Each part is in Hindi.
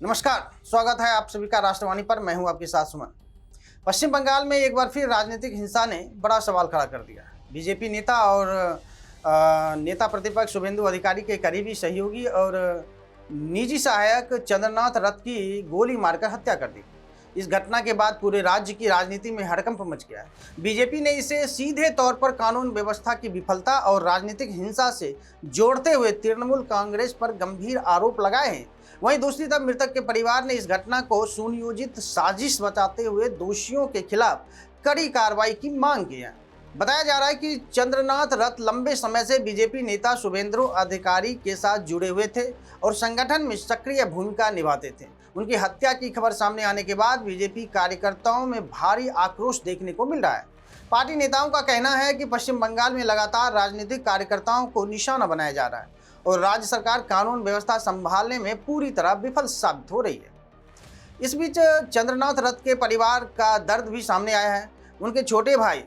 नमस्कार, स्वागत है आप सभी का राष्ट्रवाणी पर। मैं हूं आपके साथ सुमन। पश्चिम बंगाल में एक बार फिर राजनीतिक हिंसा ने बड़ा सवाल खड़ा कर दिया। बीजेपी नेता और नेता प्रतिपक्ष शुभेंदु अधिकारी के करीबी सहयोगी और निजी सहायक चंद्रनाथ रथ की गोली मारकर हत्या कर दी। इस घटना के बाद पूरे राज्य की राजनीति में हड़कंप मच गया है। बीजेपी ने इसे सीधे तौर पर कानून व्यवस्था की विफलता और राजनीतिक हिंसा से जोड़ते हुए तृणमूल कांग्रेस पर गंभीर आरोप लगाए हैं। वहीं दूसरी तरफ मृतक के परिवार ने इस घटना को सुनियोजित साजिश बताते हुए दोषियों के खिलाफ कड़ी कार्रवाई की मांग की है। बताया जा रहा है कि चंद्रनाथ रथ लंबे समय से बीजेपी नेता शुभेंदु अधिकारी के साथ जुड़े हुए थे और संगठन में सक्रिय भूमिका निभाते थे। उनकी हत्या की खबर सामने आने के बाद बीजेपी कार्यकर्ताओं में भारी आक्रोश देखने को मिल रहा है। पार्टी नेताओं का कहना है कि पश्चिम बंगाल में लगातार राजनीतिक कार्यकर्ताओं को निशाना बनाया जा रहा है और राज्य सरकार कानून व्यवस्था संभालने में पूरी तरह विफल साबित हो रही है। इस बीच चंद्रनाथ रथ के परिवार का दर्द भी सामने आया है। उनके छोटे भाई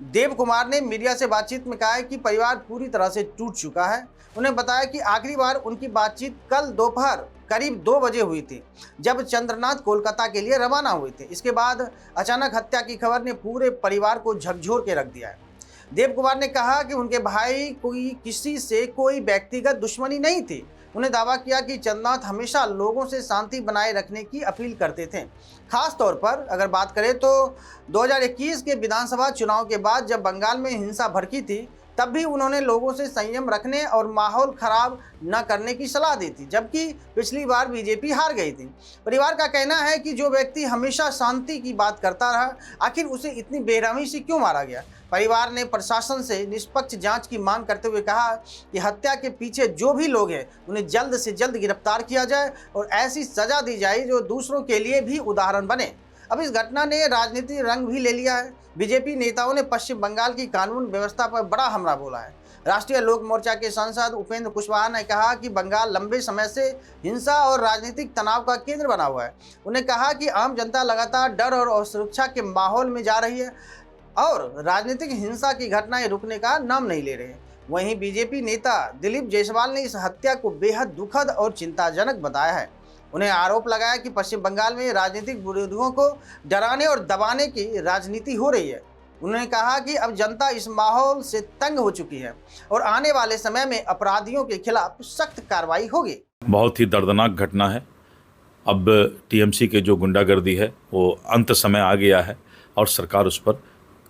देव कुमार ने मीडिया से बातचीत में कहा है कि परिवार पूरी तरह से टूट चुका है। उन्हें बताया कि आखिरी बार उनकी बातचीत कल दोपहर करीब 2 बजे हुई थी, जब चंद्रनाथ कोलकाता के लिए रवाना हुए थे। इसके बाद अचानक हत्या की खबर ने पूरे परिवार को झकझोर के रख दिया है। देव कुमार ने कहा कि उनके भाई कोई किसी से कोई व्यक्तिगत दुश्मनी नहीं थी। उन्हें दावा किया कि चंद्रनाथ हमेशा लोगों से शांति बनाए रखने की अपील करते थे। खास तौर पर अगर बात करें तो 2021 के विधानसभा चुनाव के बाद जब बंगाल में हिंसा भड़की थी, तब भी उन्होंने लोगों से संयम रखने और माहौल खराब न करने की सलाह दी थी, जबकि पिछली बार बीजेपी हार गई थी। परिवार का कहना है कि जो व्यक्ति हमेशा शांति की बात करता रहा, आखिर उसे इतनी बेरहमी से क्यों मारा गया। परिवार ने प्रशासन से निष्पक्ष जांच की मांग करते हुए कहा कि हत्या के पीछे जो भी लोग हैं उन्हें जल्द से जल्द गिरफ्तार किया जाए और ऐसी सजा दी जाए जो दूसरों के लिए भी उदाहरण बने। अब इस घटना ने राजनीतिक रंग भी ले लिया है। बीजेपी नेताओं ने पश्चिम बंगाल की कानून व्यवस्था पर बड़ा हमला बोला है। राष्ट्रीय लोक मोर्चा के सांसद उपेंद्र कुशवाहा ने कहा कि बंगाल लंबे समय से हिंसा और राजनीतिक तनाव का केंद्र बना हुआ है। उन्हें कहा कि आम जनता लगातार डर और असुरक्षा के माहौल में जा रही है और राजनीतिक हिंसा की घटनाएं रुकने का नाम नहीं ले रहे हैं। वहीं बीजेपी नेता दिलीप जायसवाल ने इस हत्या को बेहद दुखद और चिंताजनक बताया है। उन्हें आरोप लगाया कि पश्चिम बंगाल में राजनीतिक विरोधियों को डराने और दबाने की राजनीति हो रही है। उन्होंने कहा कि अब जनता इस माहौल से तंग हो चुकी है और आने वाले समय में अपराधियों के खिलाफ सख्त कार्रवाई होगी। बहुत ही दर्दनाक घटना है। अब टीएमसी के जो गुंडागर्दी है वो अंत समय आ गया है और सरकार उस पर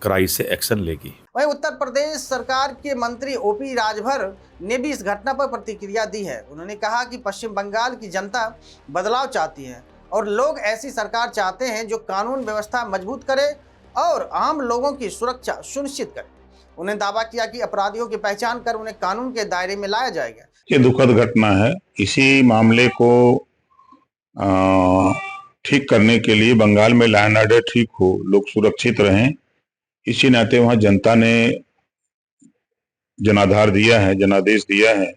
कड़ाई से एक्शन लेगी। वहीं उत्तर प्रदेश सरकार के मंत्री ओपी राजभर ने भी इस घटना पर प्रतिक्रिया दी है। उन्होंने कहा कि पश्चिम बंगाल की जनता बदलाव चाहती है और लोग ऐसी सरकार चाहते हैं जो कानून व्यवस्था मजबूत करे और आम लोगों की सुरक्षा सुनिश्चित करे। उन्हें दावा किया कि अपराधियों की पहचान कर उन्हें कानून के दायरे में लाया जाएगा। ये दुखद घटना है। इसी मामले को ठीक करने के लिए बंगाल में लॉ एंड ऑर्डर ठीक हो, लोग सुरक्षित रहें, इसी नाते वहां जनता ने जनाधार दिया है, जनादेश दिया है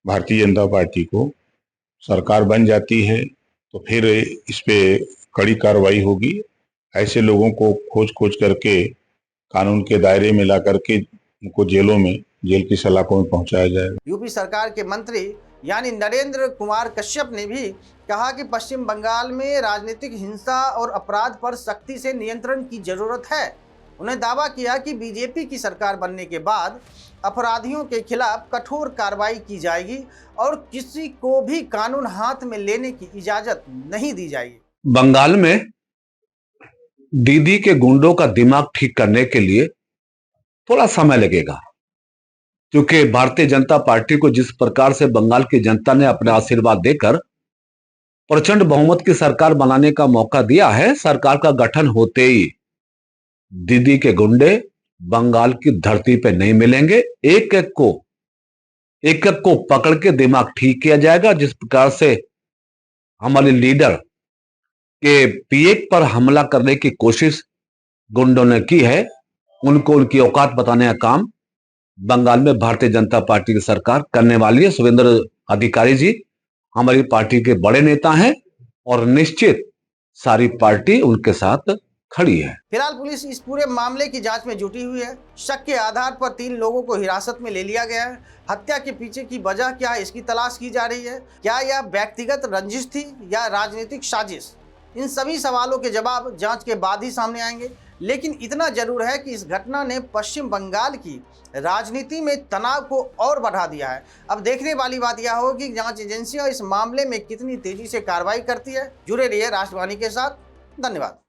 भारतीय जनता पार्टी को। सरकार बन जाती है तो फिर इस पे कड़ी कार्रवाई होगी। ऐसे लोगों को खोज करके कानून के दायरे में ला करके उनको जेलों में, जेल की सलाखों में पहुंचाया जाएगा। यूपी सरकार के मंत्री यानी नरेंद्र कुमार कश्यप ने भी कहा कि पश्चिम बंगाल में राजनीतिक हिंसा और अपराध पर सख्ती से नियंत्रण की जरूरत है। उन्हें दावा किया कि बीजेपी की सरकार बनने के बाद अपराधियों के खिलाफ कठोर कार्रवाई की जाएगी और किसी को भी कानून हाथ में लेने की इजाजत नहीं दी जाएगी। बंगाल में दीदी के गुंडों का दिमाग ठीक करने के लिए थोड़ा समय लगेगा, क्योंकि भारतीय जनता पार्टी को जिस प्रकार से बंगाल की जनता ने अपना आशीर्वाद देकर प्रचंड बहुमत की सरकार बनाने का मौका दिया है, सरकार का गठन होते ही दीदी के गुंडे बंगाल की धरती पे नहीं मिलेंगे। एक एक को पकड़ के दिमाग ठीक किया जाएगा। जिस प्रकार से हमारे लीडर के पीए पर हमला करने की कोशिश गुंडों ने की है, उनको उनकी औकात बताने का काम बंगाल में भारतीय जनता पार्टी की सरकार करने वाली है। शुभेंदु अधिकारी जी हमारी पार्टी के बड़े नेता हैं और निश्चित सारी पार्टी उनके साथ खड़ी है। फिलहाल पुलिस इस पूरे मामले की जांच में जुटी हुई है। शक के आधार पर 3 लोगों को हिरासत में ले लिया गया है। हत्या के पीछे की वजह क्या है, इसकी तलाश की जा रही है। क्या यह व्यक्तिगत रंजिश थी या राजनीतिक साजिश? इन सभी सवालों के जवाब जांच के बाद ही सामने आएंगे। लेकिन इतना जरूर है कि इस घटना ने पश्चिम बंगाल की राजनीति में तनाव को और बढ़ा दिया है। अब देखने वाली बात यह होगी कि जांच एजेंसियां इस मामले में कितनी तेजी से कार्रवाई करती है। जुड़े रहिए राष्ट्रवाणी के साथ। धन्यवाद।